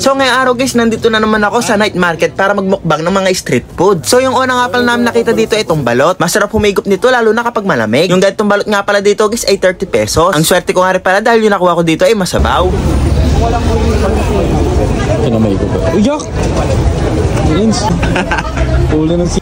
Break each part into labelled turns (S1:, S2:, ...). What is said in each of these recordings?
S1: So ngayong araw guys, nandito na naman ako sa night market para magmukbang ng mga street food. So yung una nga pala namin nakita dito itong balot. Masarap humigop nito lalo na kapag malamig. Yung ganitong balot nga pala dito guys ay 30 pesos. Ang swerte ko nga rin pala dahil yung nakuha ko dito ay masabaw.
S2: Ito na may iba ba? Uyak!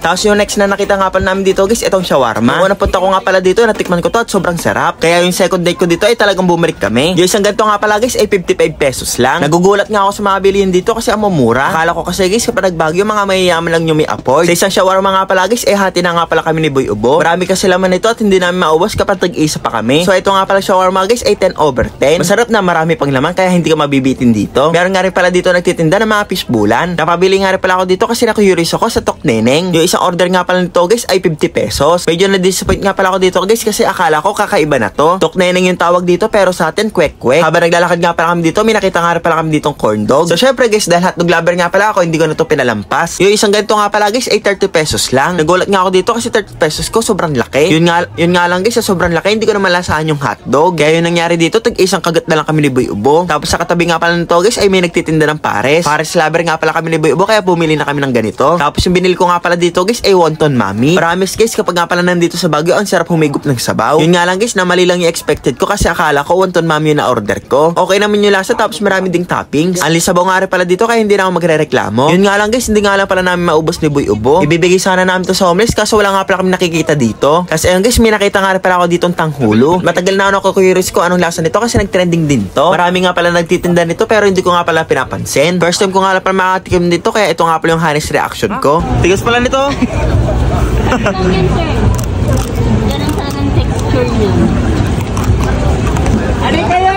S1: Tapos yung next na nakita nga pala namin dito guys, itong shawarma. Una punta ko nga pala dito, natikman ko to at sobrang sarap. Kaya yung second date ko dito ay talagang bumalik kami. Yung isang ganito nga pala guys ay 55 pesos lang. Nagugulat nga ako sa mga bilihin dito kasi ang mumura. Akala ko kasi guys kapag nagbagyo mga mayayaman lang yung may afford. Sa isang shawarma nga pala guys ay hati na nga pala kami ni Boy Ubo. Marami kasi laman nito at hindi namin maubos kapag tag-isa pa kami. So ito nga pala shawarma guys ay 10/10. Masarap na, marami pang laman kaya hindi ka mabibitin dito. Meron nga rin pala dito nagtitinda ng mga fishbulan. Napabili nga rin pala ako dito kasi na-curious ako sa Tokneneng. Yung isang order nga pala nito guys ay 50 pesos. Medyo na-disappoint nga pala ako dito guys kasi akala ko kakaiba na to. Tokneneng yung tawag dito pero sa atin kwek-kwek. Habang naglalakad nga pala kami dito, may nakita nga rin pala kami ditong corn dog. So syempre guys, dahil hotdog lover nga pala ako, hindi ko na to pinalampas. Yung isang ganito nga pala guys ay 30 pesos lang. Nagulat nga ako dito kasi 30 pesos ko sobrang laki. Yun nga lang guys, sa sobrang laki hindi ko na malasahan yung hotdog. Kaya yung nangyari dito, tag-isang kagat na lang kami ni Boy Ubo. Tapos sa katabi nga pala nito guys ay may nagtitinda ng pares. Pares lover nga pala kami ni Boy Ubo kaya bumili na kami ng ganito. Tapos yung binili ko nga pala dito guys ay wonton mami. Promise guys, kapag nga pala nandito sa Baguio, ang sarap humigop ng sabaw. Yun nga lang guys, na mali lang yung expected ko kasi akala ko wonton mami yung na-order ko. Okay naman yung lasa tapos marami ding toppings. Ang sabaw nga rin pala dito kaya hindi na ako magre-reklamo. Yun nga lang guys, hindi nga lang pala namin maubos ni Boy Ubo. Ibibigay sana namin to sa homeless kaso wala nga pala kami nakikita dito. Kasi ayun guys, may nakita nga rin pala ako ditong tanghulo. Matagal na ako curious ko anong lasa nito kasi nag-trending din to. Marami nga pala nagtitinda nito pero hindi ko nga pala pinapansin. First time ko nga pala makatikim dito kaya ito nga pala yung honest reaction ko. Tigas pala nito.
S3: Lang yan, sir. Ganun sana ang texture niya.
S4: Ano kayo?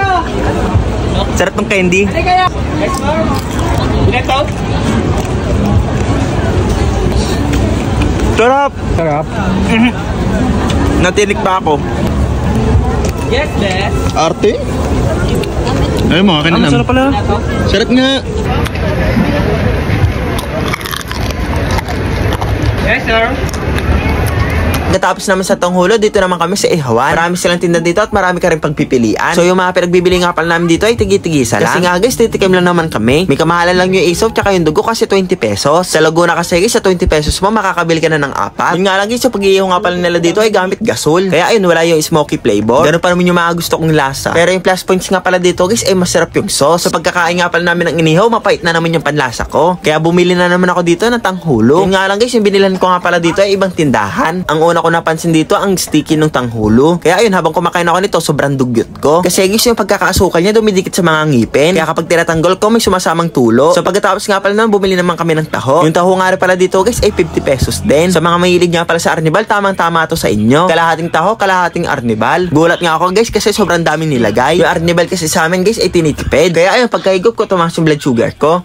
S1: Sarap ng candy.
S4: Ano kayo? Yes, ma'am. Ito?
S1: Sarap.
S2: Sarap.
S1: Natinik pa ako.
S4: Yes, yes.
S2: Arte? Ay mo, akin na lang.
S1: Sarap pala.
S2: Sarap nga.
S4: Yes, sir.
S1: Pagkatapos naman sa tanghulo, dito naman kami sa Ihawan. Marami silang tinda dito at marami ka rin pagpipilian. So yung mga pinagbibili nga pala namin dito ay tigi-tigisa lang. Kasi nga guys, titikim lang naman kami. May kamahalan lang yung isaw tsaka yung dugo kasi 20 pesos. Sa Laguna kasi guys, sa 20 pesos mo makakabili ka na ng 4. Yun nga lang guys, yung pag-iihaw nga pala nila dito ay gamit gasol. Kaya ayun, wala yung smoky flavor. Ganun pa naman yung mga gusto kong lasa. Pero yung plus points nga pala dito guys ay masarap yung sauce. So pagkakain nga pala namin ng inihaw, mapait na naman yung panlasa ko. Kaya bumili na naman ako dito ng tanghulo. Yun nga lang guys, yung binilan ko nga pala dito ay ibang tindahan. Ang una ko napansin dito ang sticky ng tanghulo. Kaya ayun, habang kumakain ako nito, sobrang dugyot ko. Kasi guys, yung pagkakaasukal niya dumidikit sa mga ngipin. Kaya kapag tinatanggol ko, may sumasamang tulo. So pagkatapos nga pala naman, bumili naman kami ng taho. Yung taho nga rin pala dito guys ay 50 pesos din. Sa mga mahilig nga pala sa arnibal, tamang-tama to sa inyo. Kalahating taho, kalahating arnibal. Gulat nga ako guys kasi sobrang daming nilagay. Yung arnibal kasi sa amin guys ay tinitipid. Kaya ayun, pagkahigop ko, tumaas yung blood sugar ko.